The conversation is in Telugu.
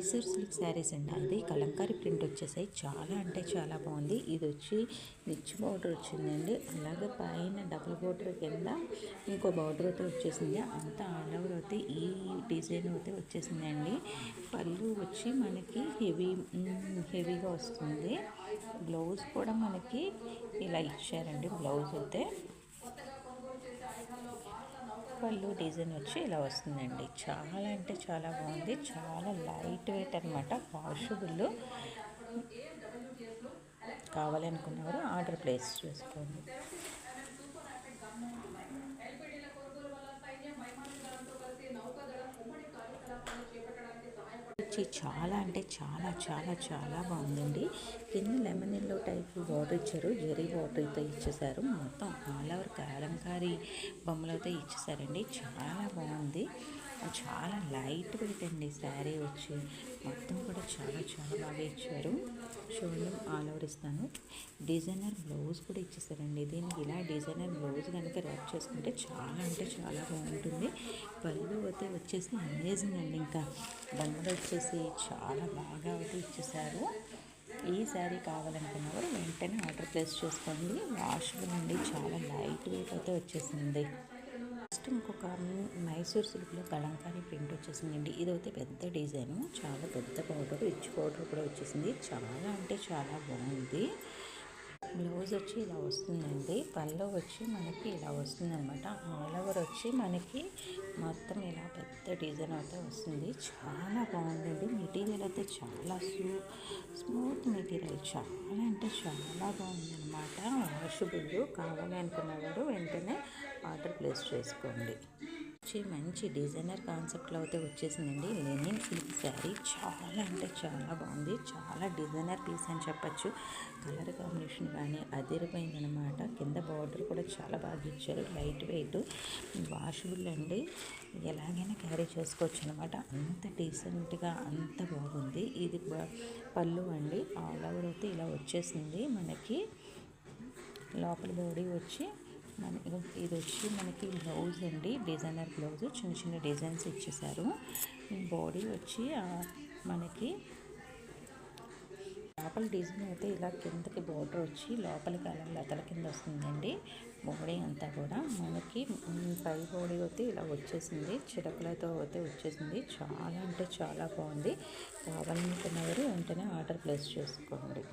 మైసూర్ సిల్క్ శారీస్ అండి. అది కలంకారీ ప్రింట్ వచ్చేసాయి. చాలా అంటే చాలా బాగుంది. ఇది వచ్చి రిచ్ బార్డర్ వచ్చిందండి. అలాగే పైన డబుల్ బార్డర్ కింద ఇంకో బార్డర్ అయితే వచ్చేసింది. అంతా ఆల్ ఓవర్ అయితే ఈ డిజైన్ అయితే వచ్చేసిందండి. పళ్ళు వచ్చి మనకి హెవీగా వస్తుంది. బ్లౌజ్ కూడా మనకి ఇలా ఇచ్చారండి. బ్లౌజ్ అయితే పళ్ళు డిజైన్ వచ్చి ఇలా వస్తుందండి. చాలా అంటే చాలా బాగుంది. చాలా లైట్ వెయిట్ అనమాట. వాషబుల్. కావాలనుకున్నవారు ఆర్డర్ ప్లేస్ చేసుకోండి. చాలా అంటే చాలా చాలా చాలా బాగుందండి. కింద లెమన్ ఎల్లో టైప్ బార్డర్ ఇచ్చారు. జెరీ బార్డర్ అయితే ఇచ్చేసారు. మొత్తం ఆల్ ఓవర్ కలంకారీ బొమ్మలు అయితే ఇచ్చేసారండి. చాలా బాగుంది. చాలా లైట్ వెయిట్ అండి. శారీ వచ్చి మొత్తం కూడా చాలా చాలా బాగా ఇచ్చారు. చూడండి, ఆల్ ఓవర్ ఇస్తాను. డిజైనర్ బ్లౌజ్ కూడా ఇచ్చేసారండి. దీనికి ఇలా డిజైనర్ బ్లౌజ్ కనుక ర్యాప్ చేసుకుంటే చాలా అంటే చాలా బాగుంటుంది. పళ్ళు అయితే వచ్చేసి అమేజింగ్ అండి. ఇంకా బంగారు వచ్చేసి చాలా బాగా అయితే ఇచ్చేసారు. ఈ శారీ కావాలనుకున్నవారు వెంటనే ఆర్డర్ ప్లేస్ చేసుకోండి. వాషబుల్ అండి. చాలా లైట్ వెయిట్ అయితే వచ్చేసింది. నెక్స్ట్ ఇంకొక మైసూర్ సిల్క్లో కలంకారీ ప్రింట్ వచ్చేసిందండి. ఇదైతే పెద్ద డిజైను, చాలా పెద్ద పౌడర్, రిచ్ పౌడర్ కూడా వచ్చేసింది. చాలా అంటే చాలా బాగుంది. బ్లౌజ్ వచ్చి ఇలా వస్తుందండి. పళ్ళు వచ్చి మనకి ఇలా వస్తుందన్నమాట. ఆల్ ఓవర్ వచ్చి మనకి మొత్తం ఇలా పెద్ద డిజైన్ అయితే వస్తుంది. చాలా బాగుందండి. మెటీరియల్ అయితే చాలా స్మూత్ మెటీరియల్. చాలా అంటే చాలా బాగుందన్నమాట. వాషబుల్. కావాలి అనుకున్నవారు వెంటనే ఆర్డర్ ప్లేస్ చేసుకోండి. మంచి డిజైనర్ కాన్సెప్ట్లో అయితే వచ్చేసిందండి. లెనిన్ సిల్క్ శారీ చాలా అంటే చాలా బాగుంది. చాలా డిజైనర్ పీస్ అని చెప్పచ్చు. కలర్ కాంబినేషన్ కానీ అదిరిపోయిందనమాట. కింద బార్డర్ కూడా చాలా బాగా ఇచ్చారు. లైట్ వెయిట్, వాషబుల్ అండి. ఎలాగైనా క్యారీ చేసుకోవచ్చు అనమాట. అంత డీసెంట్గా అంత బాగుంది. ఇది పళ్ళు అండి. ఆల్ ఓవర్ అయితే ఇలా వచ్చేసింది. మనకి లోపల బాడీ వచ్చి ఇది వచ్చి మనకి బ్లౌజ్ అండి. డిజైనర్ బ్లౌజ్, చిన్న చిన్న డిజైన్స్ ఇచ్చేసారు. బాడీ వచ్చి మనకి లోపల డిజైన్ అయితే ఇలా కిందకి బార్డర్ వచ్చి లోపలికి అలా లతల కింద వస్తుందండి. బాడీ అంతా కూడా మనకి పై బాడీ అయితే ఇలా వచ్చేసింది. చిడకలతో అయితే వచ్చేసింది. చాలా అంటే చాలా బాగుంది. కావాలనుకున్నవారు వెంటనే ఆర్డర్ ప్లేస్ చేసుకోండి.